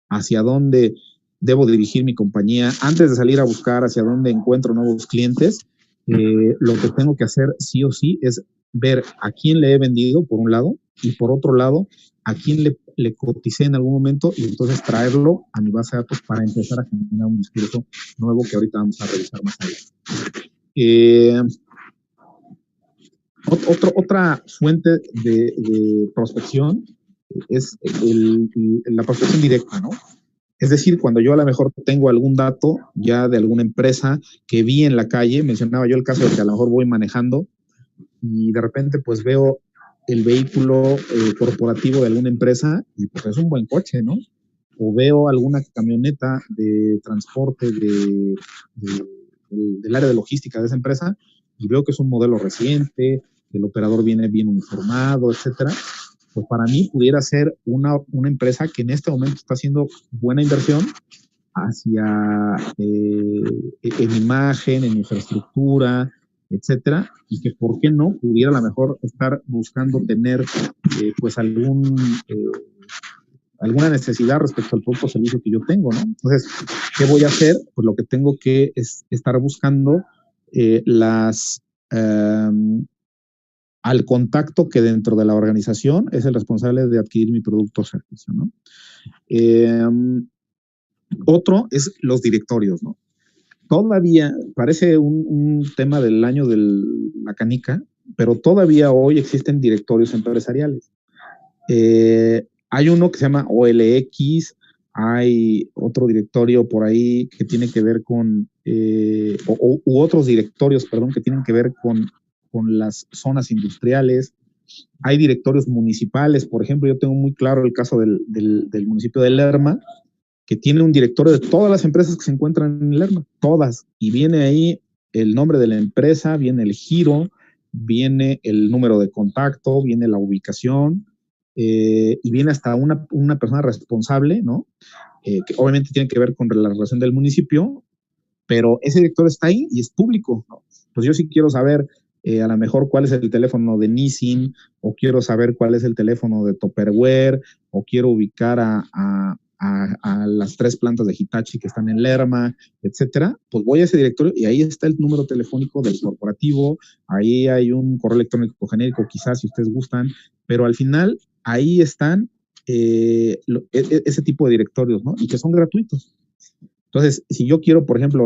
hacia dónde debo dirigir mi compañía, antes de salir a buscar hacia dónde encuentro nuevos clientes, lo que tengo que hacer sí o sí es ver a quién le he vendido, por un lado, y por otro lado, a quién le coticé en algún momento, y entonces traerlo a mi base de datos para empezar a generar un discurso nuevo que ahorita vamos a revisar más adelante. Otra fuente de prospección es la prospección directa, ¿no? Es decir, cuando yo a lo mejor tengo algún dato ya de alguna empresa que vi en la calle, mencionaba yo el caso de que a lo mejor voy manejando y de repente pues veo el vehículo corporativo de alguna empresa y pues es un buen coche, ¿no? O veo alguna camioneta de transporte del área de logística de esa empresa y veo que es un modelo reciente, el operador viene bien uniformado, etcétera. Pues para mí pudiera ser una empresa que en este momento está haciendo buena inversión hacia en imagen, en infraestructura, etcétera, y que por qué no pudiera a lo mejor estar buscando tener pues alguna necesidad respecto al producto o servicio que yo tengo, ¿no? Entonces, ¿qué voy a hacer? Pues lo que tengo que es estar buscando al contacto que dentro de la organización es el responsable de adquirir mi producto o servicio, ¿no? Otro es los directorios, ¿no? todavía, parece un tema del año de la canica, pero todavía hoy existen directorios empresariales. Hay uno que se llama OLX, hay otro directorio por ahí que tiene que ver con, u otros directorios, perdón, que tienen que ver con las zonas industriales. Hay directorios municipales, por ejemplo, yo tengo muy claro el caso del municipio de Lerma, que tiene un directorio de todas las empresas que se encuentran en Lerma, todas, y viene ahí el nombre de la empresa, viene el giro, viene el número de contacto, viene la ubicación, y viene hasta una persona responsable, ¿no? Que obviamente tiene que ver con la relación del municipio, pero ese directorio está ahí y es público, ¿no? Pues yo sí quiero saber a lo mejor cuál es el teléfono de Nissin, o quiero saber cuál es el teléfono de Tupperware, o quiero ubicar a las 3 plantas de Hitachi que están en Lerma, etcétera, pues voy a ese directorio y ahí está el número telefónico del corporativo, ahí hay un correo electrónico genérico, quizás si ustedes gustan, pero al final ahí están ese tipo de directorios, ¿no? Y que son gratuitos. Entonces, si yo quiero, por ejemplo,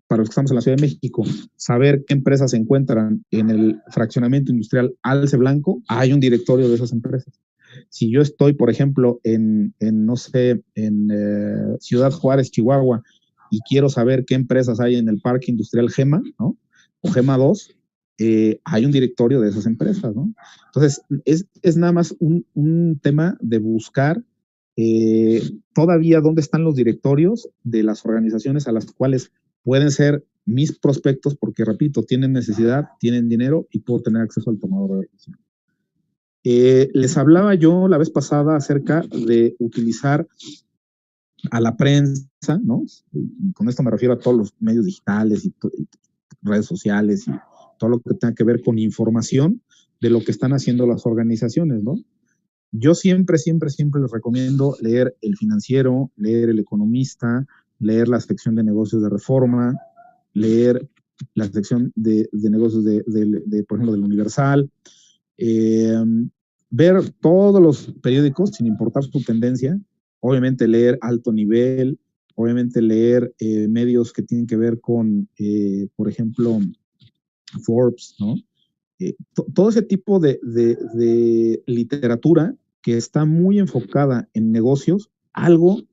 para los que estamos en la Ciudad de México, saber qué empresas se encuentran en el fraccionamiento industrial Alce Blanco, hay un directorio de esas empresas. Si yo estoy, por ejemplo, no sé, en Ciudad Juárez, Chihuahua, y quiero saber qué empresas hay en el Parque Industrial Gema, ¿no? O Gema 2, hay un directorio de esas empresas, ¿no? Entonces, es nada más un tema de buscar todavía dónde están los directorios de las organizaciones a las cuales pueden ser mis prospectos, porque repito, tienen necesidad, tienen dinero y puedo tener acceso al tomador de decisión. Les hablaba yo la vez pasada acerca de utilizar a la prensa, ¿no? Con esto me refiero a todos los medios digitales y redes sociales y todo lo que tenga que ver con información de lo que están haciendo las organizaciones, ¿no? Yo siempre les recomiendo leer El Financiero, leer El Economista, leer la sección de negocios de Reforma, leer la sección de negocios por ejemplo, del Universal, ver todos los periódicos sin importar su tendencia, obviamente leer Alto Nivel, obviamente leer medios que tienen que ver con, por ejemplo, Forbes, ¿no? Todo ese tipo de literatura que está muy enfocada en negocios, algo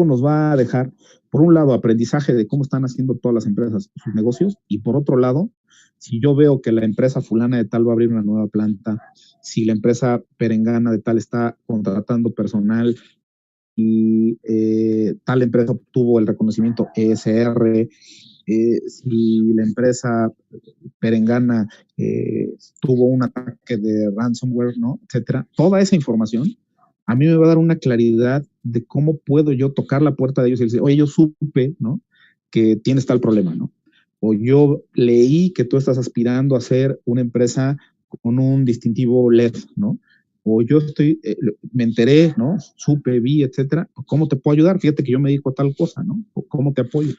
nos va a dejar, por un lado, aprendizaje de cómo están haciendo todas las empresas sus negocios, y por otro lado, si yo veo que la empresa fulana de tal va a abrir una nueva planta, si la empresa perengana de tal está contratando personal y tal empresa obtuvo el reconocimiento ESR, si la empresa perengana tuvo un ataque de ransomware, ¿no? Etcétera. Toda esa información a mí me va a dar una claridad de cómo puedo yo tocar la puerta de ellos y decir, oye, yo supe, ¿no? Que tienes tal problema, ¿no? O yo leí que tú estás aspirando a ser una empresa con un distintivo LED, ¿no? O yo me enteré, ¿no? Supe, vi, etcétera. ¿Cómo te puedo ayudar? Fíjate que yo me dedico a tal cosa, ¿no? ¿Cómo te apoyo?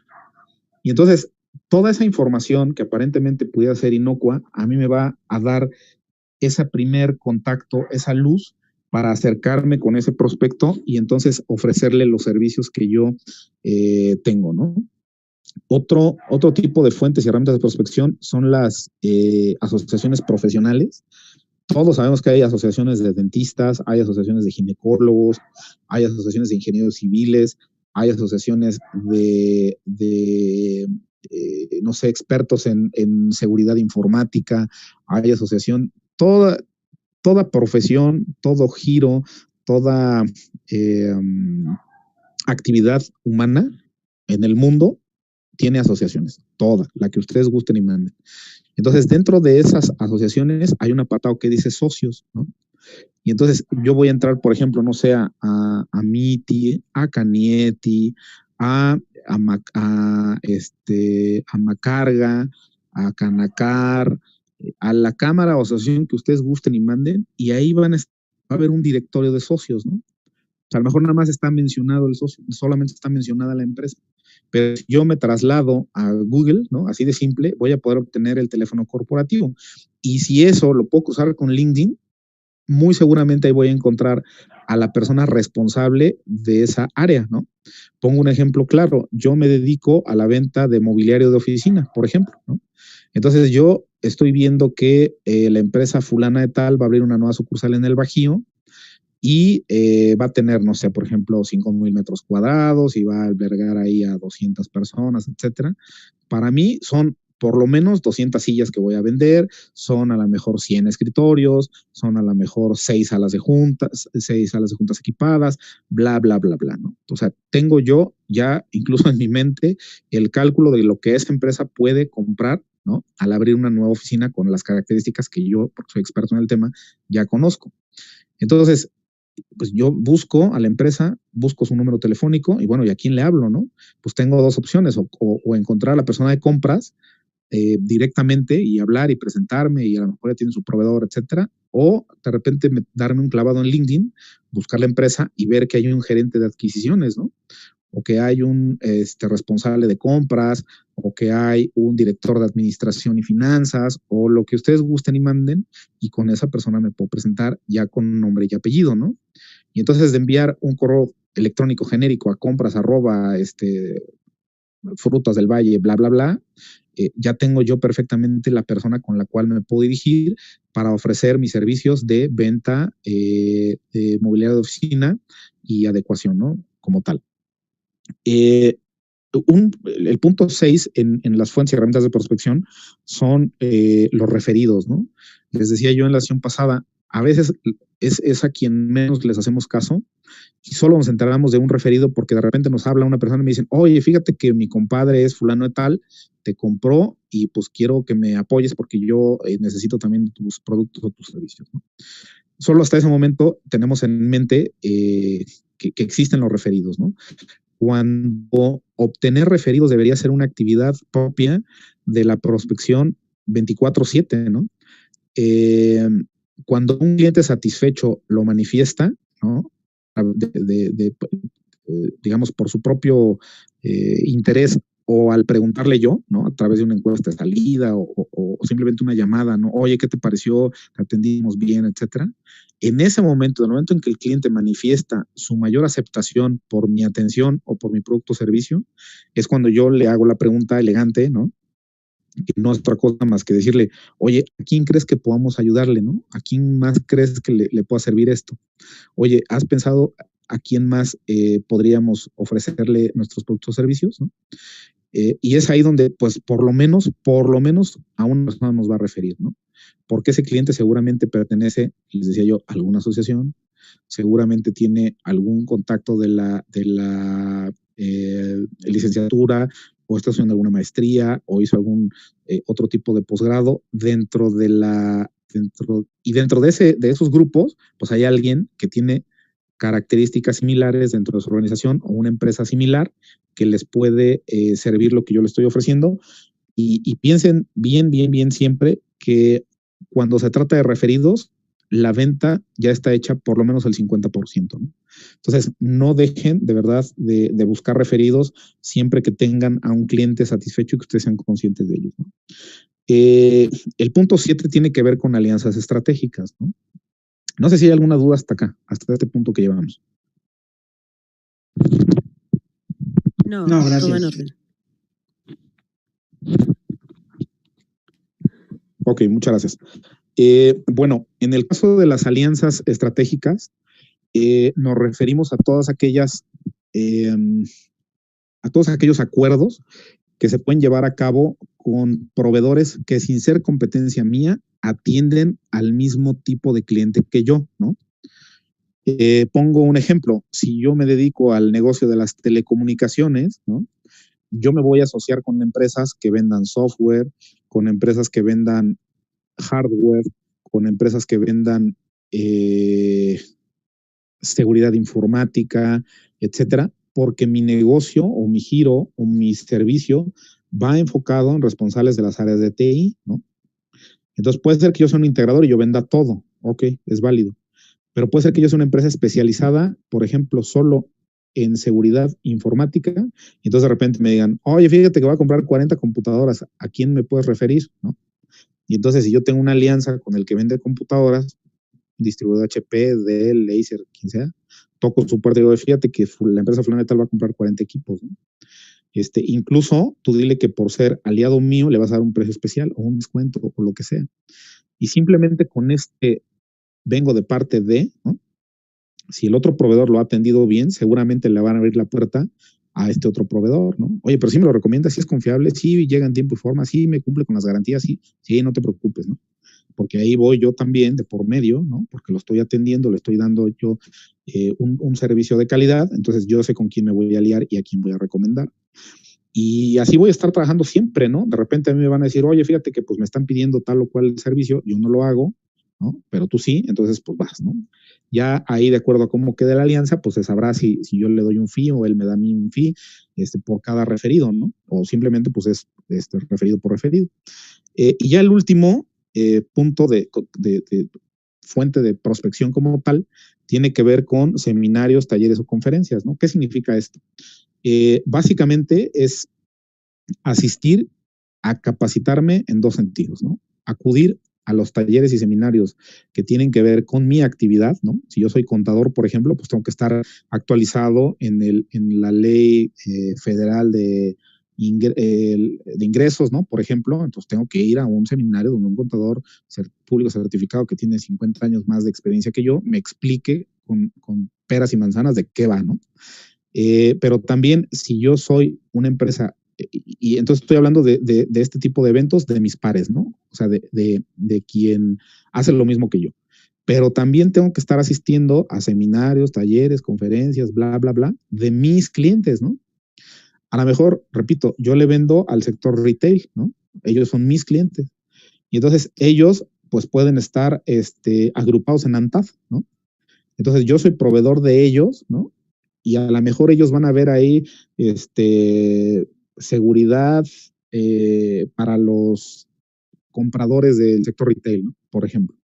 Y entonces, toda esa información que aparentemente pudiera ser inocua, a mí me va a dar ese primer contacto, esa luz para acercarme con ese prospecto y entonces ofrecerle los servicios que yo tengo, ¿no? Otro tipo de fuentes y herramientas de prospección son las asociaciones profesionales. Todos sabemos que hay asociaciones de dentistas, hay asociaciones de ginecólogos, hay asociaciones de ingenieros civiles, hay asociaciones de no sé, expertos en seguridad informática, hay asociación, toda profesión, todo giro, toda actividad humana en el mundo tiene asociaciones, toda, la que ustedes gusten y manden. Entonces, dentro de esas asociaciones hay un apartado que dice socios, ¿no? Y entonces yo voy a entrar, por ejemplo, no sé, a MITI, a Canieti, a Macarga, a Canacar, a la cámara o asociación que ustedes gusten y manden, y ahí va a haber un directorio de socios, ¿no? O sea, a lo mejor nada más está mencionado el socio, solamente está mencionada la empresa. Pero si yo me traslado a Google, ¿no? Así de simple, voy a poder obtener el teléfono corporativo. Y si eso lo puedo usar con LinkedIn, muy seguramente ahí voy a encontrar a la persona responsable de esa área, ¿no? Pongo un ejemplo claro, yo me dedico a la venta de mobiliario de oficina, por ejemplo, ¿no? Entonces yo estoy viendo que la empresa fulana de tal va a abrir una nueva sucursal en el Bajío y va a tener, no sé, por ejemplo, 5,000 metros cuadrados y va a albergar ahí a 200 personas, etcétera. Para mí son por lo menos 200 sillas que voy a vender, son a lo mejor 100 escritorios, son a lo mejor 6 salas de juntas equipadas, bla, bla, bla, bla, ¿no? O sea, tengo yo ya incluso en mi mente el cálculo de lo que esa empresa puede comprar, ¿no? Al abrir una nueva oficina con las características que yo, porque soy experto en el tema, ya conozco. Entonces, pues yo busco a la empresa, busco su número telefónico y bueno, ¿y a quién le hablo, no? Pues tengo dos opciones, o encontrar a la persona de compras directamente y hablar y presentarme y a lo mejor ya tienen su proveedor, etcétera, o de repente darme un clavado en LinkedIn, buscar la empresa y ver que hay un gerente de adquisiciones, ¿no? O que hay un responsable de compras, o que hay un director de administración y finanzas, o lo que ustedes gusten y manden, y con esa persona me puedo presentar ya con nombre y apellido, ¿no? Y entonces de enviar un correo electrónico genérico a compras @ frutas del valle, bla, bla, bla, ya tengo yo perfectamente la persona con la cual me puedo dirigir para ofrecer mis servicios de venta de mobiliario de oficina y adecuación, ¿no? Como tal. El punto 6 en las fuentes y herramientas de prospección son los referidos, ¿no? Les decía yo en la sesión pasada, a veces es a quien menos les hacemos caso y solo nos enteramos de un referido porque de repente nos habla una persona y me dicen, oye, fíjate que mi compadre es fulano de tal, te compró y pues quiero que me apoyes porque yo necesito también tus productos o tus servicios, ¿no? Solo hasta ese momento tenemos en mente que existen los referidos, ¿no? Cuando obtener referidos debería ser una actividad propia de la prospección 24/7, ¿no? Cuando un cliente satisfecho lo manifiesta, ¿no? Digamos, por su propio interés o al preguntarle yo, ¿no? A través de una encuesta de salida o simplemente una llamada, ¿no? Oye, ¿qué te pareció? ¿Te atendimos bien? Etcétera. En ese momento, en el momento en que el cliente manifiesta su mayor aceptación por mi atención o por mi producto o servicio, es cuando yo le hago la pregunta elegante, ¿no? Que no es otra cosa más que decirle, oye, ¿a quién crees que podamos ayudarle, no? ¿A quién más crees que le pueda servir esto? Oye, ¿has pensado a quién más podríamos ofrecerle nuestros productos o servicios, ¿no? Y es ahí donde, pues, por lo menos a una persona nos va a referir, ¿no? Porque ese cliente seguramente pertenece, les decía yo, a alguna asociación, seguramente tiene algún contacto de la licenciatura, o está haciendo alguna maestría, o hizo algún otro tipo de posgrado dentro de esos grupos, pues hay alguien que tiene características similares dentro de su organización o una empresa similar que les puede servir lo que yo les estoy ofreciendo. Y piensen bien siempre que cuando se trata de referidos, la venta ya está hecha por lo menos el 50%, ¿no? Entonces, no dejen de verdad de buscar referidos siempre que tengan a un cliente satisfecho y que ustedes sean conscientes de ellos, ¿no? El punto 7 tiene que ver con alianzas estratégicas, ¿no? No sé si hay alguna duda hasta acá, hasta este punto que llevamos. No, gracias. todo en orden. Ok, muchas gracias. Bueno, en el caso de las alianzas estratégicas, nos referimos a todos aquellos acuerdos que se pueden llevar a cabo con proveedores que sin ser competencia mía atienden al mismo tipo de cliente que yo, ¿no? Pongo un ejemplo, si yo me dedico al negocio de las telecomunicaciones, ¿no? Yo me voy a asociar con empresas que vendan software, con empresas que vendan hardware, con empresas que vendan seguridad informática, etcétera, porque mi negocio o mi giro o mi servicio va enfocado en responsables de las áreas de TI, ¿no? Entonces puede ser que yo sea un integrador y yo venda todo, ok, es válido, pero puede ser que yo sea una empresa especializada, por ejemplo, solo en seguridad informática, y entonces de repente me digan, oye, fíjate que voy a comprar 40 computadoras, ¿a quién me puedes referir? ¿No? Y entonces si yo tengo una alianza con el que vende computadoras, distribuidor HP, Dell, Acer, quien sea, toco su puerta y digo, fíjate que la empresa fulana tal va a comprar 40 equipos, ¿no? Incluso tú dile que por ser aliado mío le vas a dar un precio especial o un descuento o lo que sea. Y simplemente con vengo de parte de, ¿no? Si el otro proveedor lo ha atendido bien, seguramente le van a abrir la puerta a este otro proveedor, ¿no? Oye, pero sí me lo recomiendas, sí es confiable, sí llega en tiempo y forma, sí me cumple con las garantías, sí, no te preocupes, ¿no? Porque ahí voy yo también de por medio, ¿no? Porque lo estoy atendiendo, le estoy dando yo un servicio de calidad, entonces yo sé con quién me voy a aliar y a quién voy a recomendar. Y así voy a estar trabajando siempre, ¿no? De repente a mí me van a decir, oye, fíjate que pues me están pidiendo tal o cual servicio, yo no lo hago, ¿no? Pero tú sí, entonces pues vas, ¿no? Ya ahí de acuerdo a cómo quede la alianza, pues se sabrá si yo le doy un fee o él me da a mí un fee por cada referido, ¿no? O simplemente pues es referido por referido. Y ya el último punto de fuente de prospección como tal tiene que ver con seminarios, talleres o conferencias, ¿no? ¿Qué significa esto? Básicamente es asistir a capacitarme en dos sentidos, ¿no? Acudir a los talleres y seminarios que tienen que ver con mi actividad, ¿no? Si yo soy contador, por ejemplo, pues tengo que estar actualizado en la ley federal de ingresos, ¿no? Por ejemplo, entonces tengo que ir a un seminario donde un contador público certificado que tiene 50 años más de experiencia que yo me explique con peras y manzanas de qué va, ¿no? Pero también si yo soy una empresa, y entonces estoy hablando de este tipo de eventos de mis pares, ¿no? O sea, de quien hace lo mismo que yo. Pero también tengo que estar asistiendo a seminarios, talleres, conferencias, bla, bla, bla, de mis clientes, ¿no? A lo mejor, repito, yo le vendo al sector retail, ¿no? Ellos son mis clientes. Y entonces ellos, pues pueden estar agrupados en ANTAD, ¿no? Entonces yo soy proveedor de ellos, ¿no? Y a lo mejor ellos van a ver ahí seguridad para los compradores del sector retail, ¿no? Por ejemplo.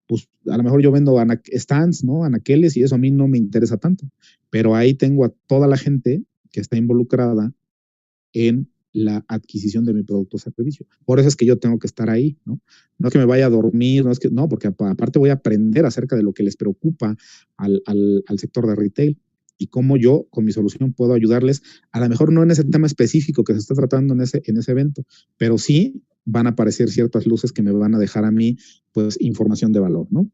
Pues a lo mejor yo vendo stands, ¿no? Anaqueles y eso a mí no me interesa tanto. Pero ahí tengo a toda la gente que está involucrada en la adquisición de mi producto o servicio. Por eso es que yo tengo que estar ahí, ¿no? No es que me vaya a dormir, no, porque aparte voy a aprender acerca de lo que les preocupa al sector de retail y cómo yo con mi solución puedo ayudarles, a lo mejor no en ese tema específico que se está tratando en ese evento, pero sí van a aparecer ciertas luces que me van a dejar a mí, pues, información de valor, ¿no?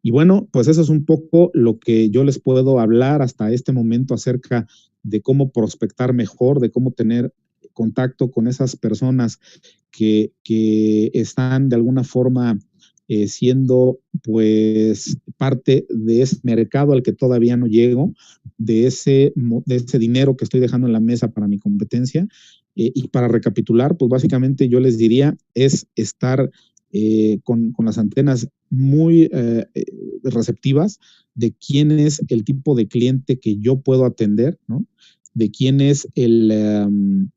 Y bueno, pues eso es un poco lo que yo les puedo hablar hasta este momento acerca de cómo prospectar mejor, de cómo tener contacto con esas personas que están de alguna forma siendo pues parte de ese mercado al que todavía no llego, de ese dinero que estoy dejando en la mesa para mi competencia. Y para recapitular, pues básicamente yo les diría es estar con las antenas muy receptivas de quién es el tipo de cliente que yo puedo atender, ¿no? De quién es el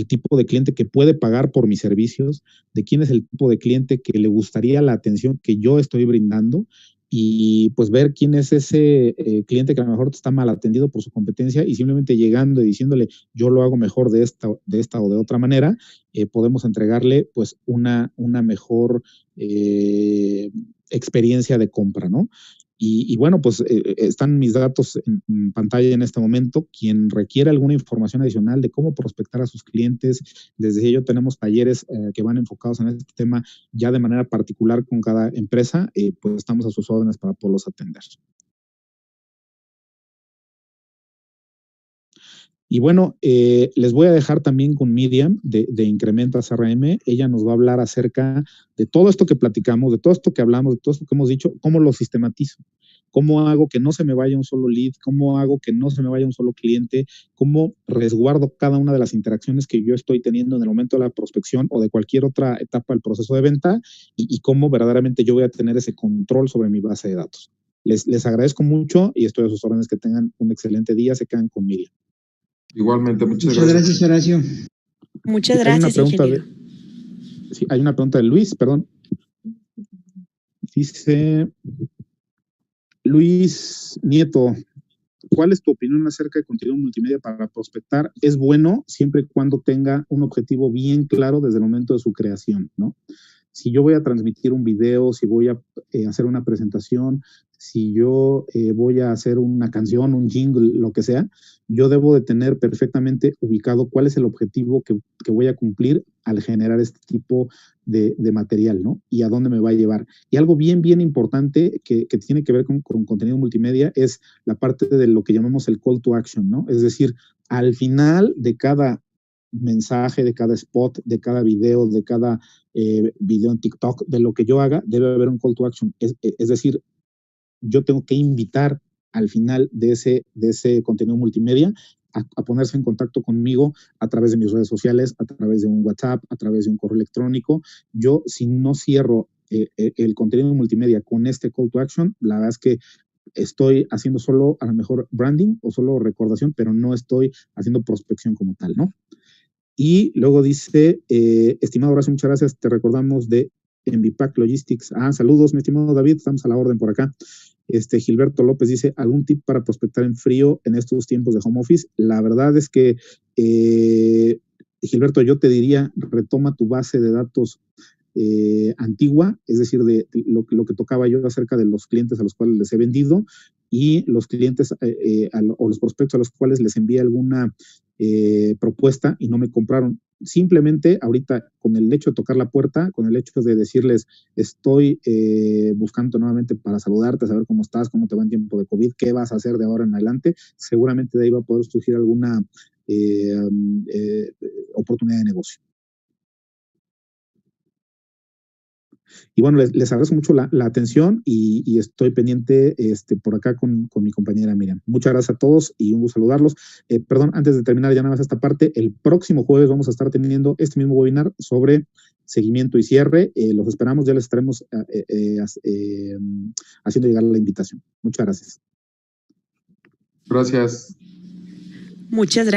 tipo de cliente que puede pagar por mis servicios, de quién es el tipo de cliente que le gustaría la atención que yo estoy brindando y pues ver quién es ese cliente que a lo mejor está mal atendido por su competencia y simplemente llegando y diciéndole yo lo hago mejor de esta o de otra manera, podemos entregarle pues una mejor experiencia de compra, ¿no? Y bueno, pues están mis datos en pantalla en este momento. Quien requiera alguna información adicional de cómo prospectar a sus clientes, desde ello tenemos talleres que van enfocados en este tema ya de manera particular con cada empresa, pues estamos a sus órdenes para poderlos atender. Y bueno, les voy a dejar también con Miriam de Incrementa CRM. Ella nos va a hablar acerca de todo esto que platicamos, de todo esto que hablamos, de todo esto que hemos dicho, cómo lo sistematizo, cómo hago que no se me vaya un solo lead, cómo hago que no se me vaya un solo cliente, cómo resguardo cada una de las interacciones que yo estoy teniendo en el momento de la prospección o de cualquier otra etapa del proceso de venta y cómo verdaderamente yo voy a tener ese control sobre mi base de datos. Les agradezco mucho y estoy a sus órdenes. Que tengan un excelente día. Se quedan con Miriam. Igualmente, muchas Muchas gracias, Horacio. Muchas gracias, ingeniero. Sí, hay una pregunta de Luis, perdón. Dice Luis Nieto, ¿cuál es tu opinión acerca de contenido multimedia para prospectar? Es bueno siempre y cuando tenga un objetivo bien claro desde el momento de su creación, ¿no? si yo voy a transmitir un video, si voy a hacer una presentación, si yo voy a hacer una canción, un jingle, lo que sea, yo debo de tener perfectamente ubicado cuál es el objetivo que voy a cumplir al generar este tipo de material, ¿no? Y a dónde me va a llevar. Y algo bien, bien importante que tiene que ver con contenido multimedia es la parte de lo que llamamos el call to action, ¿no? Es decir, al final de cada mensaje, de cada spot, de cada video, de cada video en TikTok, de lo que yo haga, debe haber un call to action. Es decir, yo tengo que invitar al final de ese contenido multimedia a ponerse en contacto conmigo a través de mis redes sociales, a través de un WhatsApp, a través de un correo electrónico. Yo, si no cierro el contenido multimedia con este call to action, la verdad es que estoy haciendo solo a lo mejor branding o solo recordación, pero no estoy haciendo prospección como tal, ¿no? Y luego dice, estimado Horacio, muchas gracias, te recordamos de Envipack Logistics. Saludos, mi estimado David, estamos a la orden por acá. Gilberto López dice, ¿algún tip para prospectar en frío en estos tiempos de home office? La verdad es que, Gilberto, yo te diría, retoma tu base de datos antigua, es decir, de lo que tocaba yo acerca de los clientes a los cuales les he vendido y los clientes o los prospectos a los cuales les envié alguna propuesta y no me compraron. Simplemente ahorita con el hecho de tocar la puerta, con el hecho de decirles estoy buscando nuevamente para saludarte, saber cómo estás, cómo te va en tiempo de COVID, qué vas a hacer de ahora en adelante, seguramente de ahí va a poder surgir alguna oportunidad de negocio. Y bueno, les agradezco mucho la atención y estoy pendiente por acá con mi compañera Miriam. Muchas gracias a todos y un gusto saludarlos. Perdón, antes de terminar ya nada más esta parte, el próximo jueves vamos a estar teniendo este mismo webinar sobre seguimiento y cierre. Los esperamos, ya les estaremos haciendo llegar la invitación. Muchas gracias. Gracias. Muchas gracias.